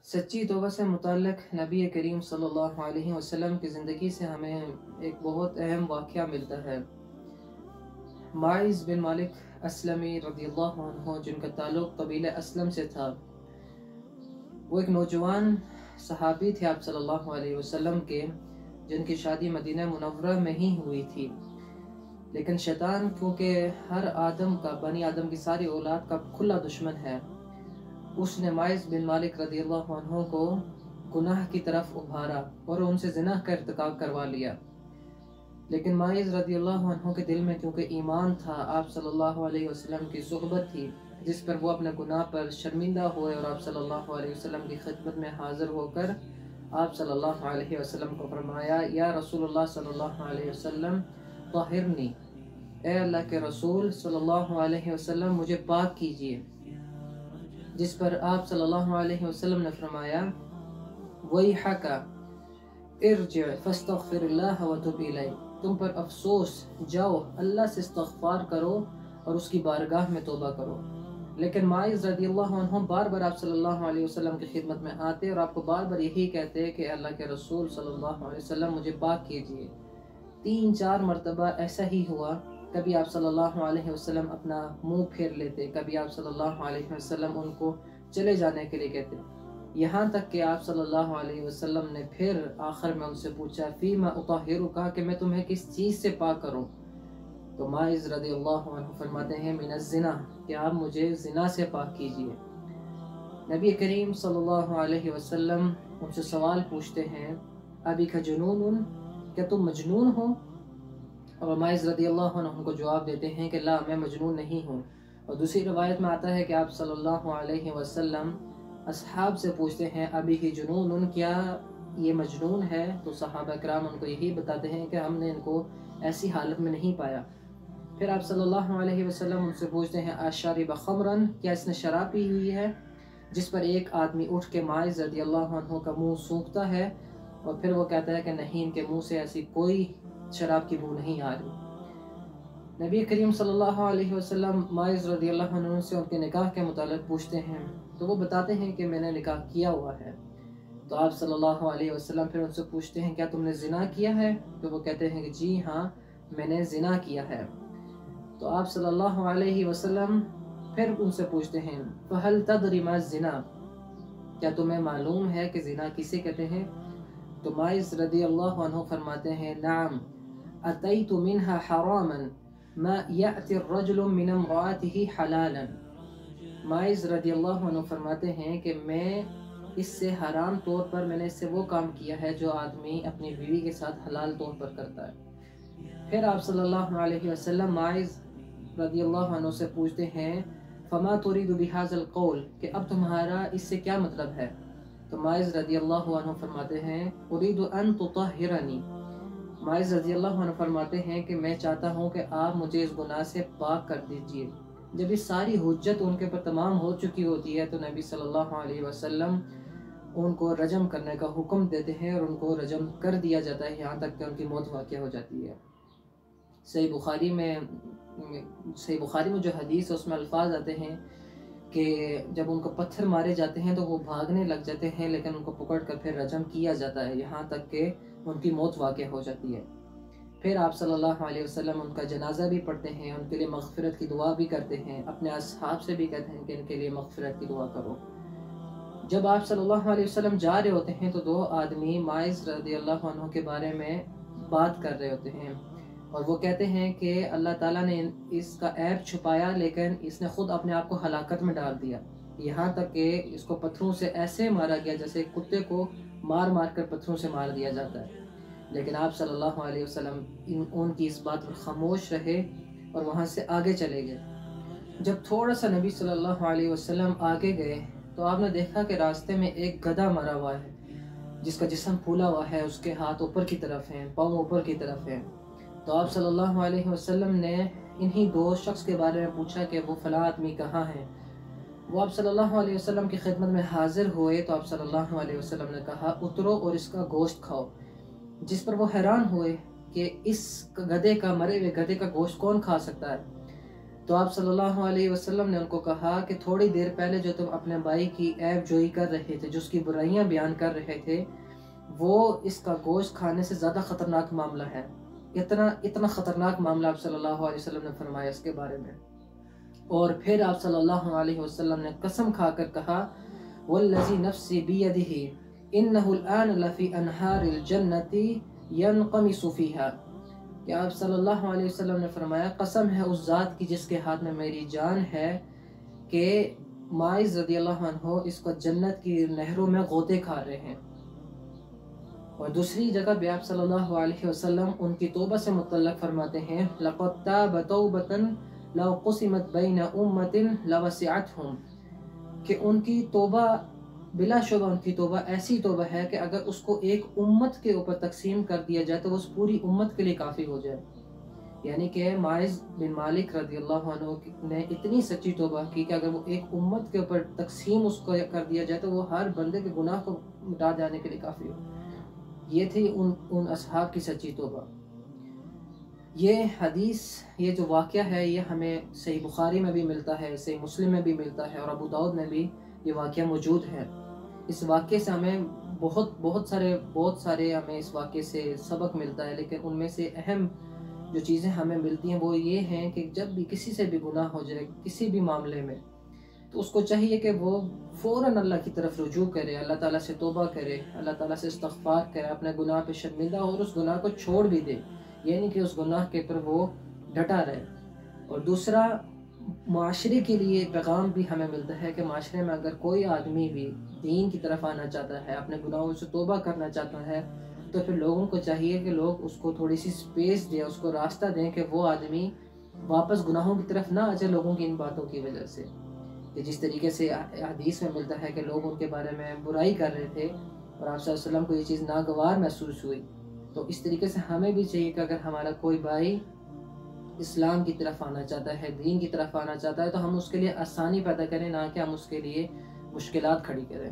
سچی توبہ سے متعلق نبی کریم صلی اللہ علیہ وسلم کی زندگی سے ہمیں ایک بہت اہم واقعہ ملتا ہے۔ معاذ بن مالک اسلمی رضی اللہ عنہ، جن کا تعلق قبیلہ اسلم سے تھا، وہ ایک نوجوان صحابی تھے آپ صلی اللہ علیہ وسلم کے، جن کی شادی مدینہ منورہ میں ہی ہوئی تھی۔ لیکن شیطان کیونکہ ہر آدم کا، بنی آدم کی ساری اولاد کا کھلا دشمن ہے، اس نے معاذ بن مالک رضی اللہ عنہ کو گناہ کی طرف ابھارا اور ان سے زنا کا ارتکاب کروا لیا۔ لیکن معاذ رضی اللہ عنہ کے دل میں کیونکہ ایمان تھا، آپ صلی اللہ علیہ وسلم کی صحبت تھی، جس پر وہ اپنے گناہ پر شرمندہ ہوئے اور آپ صلی اللہ علیہ وسلم کی خدمت میں حاضر ہو کر آپ صلی اللہ علیہ وسلم کو فرمایا، یا رسول اللہ صلی اللہ علیہ وسلم طہرنی، اے اللہ کے رسول صلی اللہ علیہ وسلم مجھے پاک کیجئے۔ جس پر آپ صلی اللہ علیہ وسلم نے فرمایا، وَيْحَكَ ارجع فاستغفر اللہ وتب الیہ، تم پر افسوس، جاؤ اللہ سے استغفار کرو اور اس کی بارگاہ میں توبہ کرو۔ لیکن معاذ رضی اللہ عنہ بار بار آپ صلی اللہ علیہ وسلم کی خدمت میں آتے اور آپ کو بار بار یہی کہتے کہ اللہ کے رسول صلی اللہ علیہ وسلم مجھے پاک کیجئے۔ 3-4 مرتبہ ایسا ہی ہوا، کبھی آپ صلی اللہ علیہ وسلم اپنا منہ پھیر لیتے، کبھی آپ صلی اللہ علیہ وسلم ان کو چلے جانے کے لیے کہتے، یہاں تک کہ آپ صلی اللہ علیہ وسلم نے پھر آخر میں ان سے پوچھا، فیما اطہرک، کہ میں تمہیں کس چیز سے پاک کروں؟ تو معاذ رضی اللہ عنہ فرماتے ہیں، من الزنا، کہ آپ مجھے زنا سے پاک کیجئے۔ نبی کریم صلی اللہ علیہ وسلم ان سے سوال پوچھتے ہیں، ابی کا جنون، کیا تم مجنون ہو؟ اور معاذ رضی اللہ عنہ ان کو جواب دیتے ہیں کہ لا، میں مجنون نہیں ہوں۔ اور دوسری روایت میں آتا ہے کہ آپ صلی اللہ علیہ وسلم اصحاب سے پوچھتے ہیں، ابی کی جنون، کیا یہ مجنون ہے؟ تو صحابہ کرام ان کو یہی بتاتے ہیں کہ ہم نے ان کو ایسی حالت میں نہیں پایا۔ پھر آپ صلی اللہ علیہ وسلم ان سے پوچھتے ہیں، اشرب خمرا، کیا اس نے شراب پی ہوئی ہے؟ جس پر ایک آدمی اٹھ کے معاذ رضی اللہ عنہ کا منہ سونکھتا ہے اور پھر وہ کہتا ہے کہ نہیں، ان کے منہ سے ایسی کوئی شراب کی بو نہیں آ رہی۔ نبی کریم صلی اللہ علیہ وسلم معاذ رضی اللہ عنہ سے ان کے نکاح کے متعلق پوچھتے ہیں، تو وہ بتاتے ہیں کہ میں نے نکاح کیا ہوا ہے۔ تو آپ صلی اللہ علیہ وسلم پھر ان سے پوچھتے ہیں، کیا تم نے زنا کیا ہے؟ تو وہ کہتے ہیں کہ جی ہاں، میں نے زنا کیا ہے۔ تو آپ صلی اللہ علیہ وسلم پھر ان سے پوچھتے ہیں، فَهَلْ تَدْرِ مَا الزِّنَا، کیا تمہیں معلوم ہے کہ زنا کسے کہتے ہیں؟ تو معاذ رضی اللہ عنہ فرماتے ہیں، نعم اتیت منها حراما ما یأتی الرجل من امرأته حلالا۔ معاذ رضی اللہ عنہ فرماتے ہیں کہ میں اس سے حرام طور پر، میں نے اس سے وہ کام کیا ہے جو آدمی اپنی بیوی کے ساتھ حلال طور پر کرتا ہے۔ پھر آپ صلی اللہ علیہ وسلم معاذ رضی اللہ عنہ سے پوچھتے ہیں، فما تريد بهذا القول، کہ اب تمہارا اس سے کیا مطلب ہے؟ تو معاذ رضی اللہ عنہ فرماتے ہیں، اريد ان تطہرنی، معاذ رضی اللہ عنہ فرماتے ہیں کہ میں چاہتا ہوں کہ آپ مجھے اس گناہ سے پاک کر دیجئے۔ جب یہ ساری حجت ان کے پر تمام ہو چکی ہوتی ہے تو نبی صلی اللہ علیہ وسلم ان کو رجم کرنے کا حکم دیتے ہیں اور ان کو رجم کر دیا جاتا ہے، یہاں تک کہ ان کی موت واقع ہو جاتی ہے۔ صحیح بخاری میں جو حدیث ہے اس میں الفاظ آتے ہیں کہ جب ان کو پتھر مارے جاتے ہیں تو وہ بھاگنے لگ جاتے ہیں، لیکن ان کو پکڑ کر پھر رجم کیا جاتا ہے، یہاں تک کہ ان کی موت واقع ہو جاتی ہے۔ پھر آپ صلی اللہ علیہ وسلم ان کا جنازہ بھی پڑھتے ہیں، ان کے لیے مغفرت کی دعا بھی کرتے ہیں، اپنے اصحاب سے بھی کہتے ہیں کہ ان کے لیے مغفرت کی دعا کرو۔ جب آپ صلی اللہ علیہ وسلم جا رہے ہوتے ہیں تو 2 آدمی معاذ رضی اللہ عنہ کے بارے میں بات کر رہے ہوتے ہیں اور وہ کہتے ہیں کہ اللہ تعالیٰ نے اس کا عیب چھپایا، لیکن اس نے خود اپنے آپ کو ہلاکت میں ڈال دیا، یہاں تک کہ اس کو پتھروں سے ایسے مارا گیا جیسے کتے کو مار مار کر پتھروں سے مار دیا جاتا ہے۔ لیکن آپ صلی اللہ علیہ وسلم ان کی اس بات پر خاموش رہے اور وہاں سے آگے چلے گئے۔ جب تھوڑا سا نبی صلی اللہ علیہ وسلم آگے گئے تو آپ نے دیکھا کہ راستے میں ایک گدھا مرا ہوا ہے، جس کا جسم پھولا ہوا ہے، اس کے ہاتھ اوپر کی طرف ہیں، پاؤں اوپر کی طرف ہیں۔ تو آپ صلی اللہ علیہ وسلم نے انہی 2 شخص کے بارے میں پوچھا کہ وہ فلاں آدمی کہاں ہیں۔ وہ آپ صلی اللہ علیہ وسلم کی خدمت میں حاضر ہوئے تو آپ صلی اللہ علیہ وسلم نے کہا، اترو اور اس کا گوشت کھاؤ۔ جس پر وہ حیران ہوئے کہ اس گدھے کا، مرے ہوئے گدھے کا گوشت کون کھا سکتا ہے؟ تو آپ صلی اللہ علیہ وسلم نے ان کو کہا کہ تھوڑی دیر پہلے جو تم اپنے بھائی کی عیب جوئی کر رہے تھے، جو اس کی برائیاں بیان کر رہے تھے، وہ اس کا گوشت کھانے سے زیادہ خطرناک معاملہ ہے۔ اتنا خطرناک معاملہ آپ صلی اللہ علیہ وسلم نے فرمایا اس کے بارے میں۔ اور پھر آپ صلی اللہ علیہ وسلم نے قسم کھا کر کہا والذی نفسی بیدہ انہ الآن لفی انہار الجنت ینقمس فیہا، کہ آپ صلی اللہ علیہ وسلم نے فرمایا قسم ہے اس ذات کی جس کے ہاتھ میں میری جان ہے کہ ماعز رضی اللہ عنہ اس کو جنت کی نہروں میں غوطے کھا رہے ہیں۔ اور دوسری جگہ بھی آپ صلی اللہ علیہ وسلم ان کی توبہ سے متعلق فرماتے ہیں لَقَدْ تَابَ تَوْبَةً لَوْ قُسِمَتْ بَيْنَ أُمَّةٍ لَوَسِعَتْهُمْ، کہ ان کی توبہ بلا شبہ ان کی توبہ ایسی توبہ ہے کہ اگر اس کو ایک امت کے اوپر تقسیم کر دیا جائے تو وہ اس پوری امت کے لیے کافی ہو جائے۔ یعنی کہ ماعز بن مالک رضی اللہ عنہ نے اتنی سچی توبہ کی کہ اگر وہ ایک امت کے اوپر تقسیم اس کو کر دیا جائے تو وہ ہر بندے کے گناہ کو مٹا جانے کے لیے کافی ہو۔ یہ تھی ان اصحاب کی سچی توبہ۔ یہ حدیث، یہ جو واقعہ ہے، یہ ہمیں صحیح بخاری میں بھی ملتا ہے، صحیح مسلم میں بھی ملتا ہے، اور ابو داؤد میں بھی یہ واقعہ موجود ہے۔ اس واقعے سے ہمیں بہت سارے ہمیں اس واقعے سے سبق ملتا ہے، لیکن ان میں سے اہم جو چیزیں ہمیں ملتی ہیں وہ یہ ہیں کہ جب بھی کسی سے بھی گناہ ہو جائے کسی بھی معاملے میں، تو اس کو چاہیے کہ وہ فوراً اللہ کی طرف رجوع کرے، اللہ تعالیٰ سے توبہ کرے، اللہ تعالیٰ سے استغفار کرے، اپنے گناہ پہ شرمندہ اور اس گناہ کو چھوڑ بھی دے، یعنی کہ اس گناہ کے پر وہ ڈٹا رہے۔ اور دوسرا، معاشرے کے لیے پیغام بھی ہمیں ملتا ہے کہ معاشرے میں اگر کوئی آدمی بھی دین کی طرف آنا چاہتا ہے، اپنے گناہوں سے توبہ کرنا چاہتا ہے، تو پھر لوگوں کو چاہیے کہ لوگ اس کو تھوڑی سی سپیس دیں، اس کو راستہ دیں کہ وہ آدمی واپس گناہوں کی طرف نہ آ جائے لوگوں کی ان باتوں کی وجہ سے۔ کہ جس طریقے سے حدیث میں ملتا ہے کہ لوگ ان کے بارے میں برائی کر رہے تھے اور آپ صلی اللہ علیہ وسلم کو یہ چیز ناگوار محسوس ہوئی، تو اس طریقے سے ہمیں بھی چاہیے کہ اگر ہمارا کوئی بھائی اسلام کی طرف آنا چاہتا ہے، دین کی طرف آنا چاہتا ہے، تو ہم اس کے لیے آسانی پیدا کریں، نہ کہ ہم اس کے لیے مشکلات کھڑی کریں۔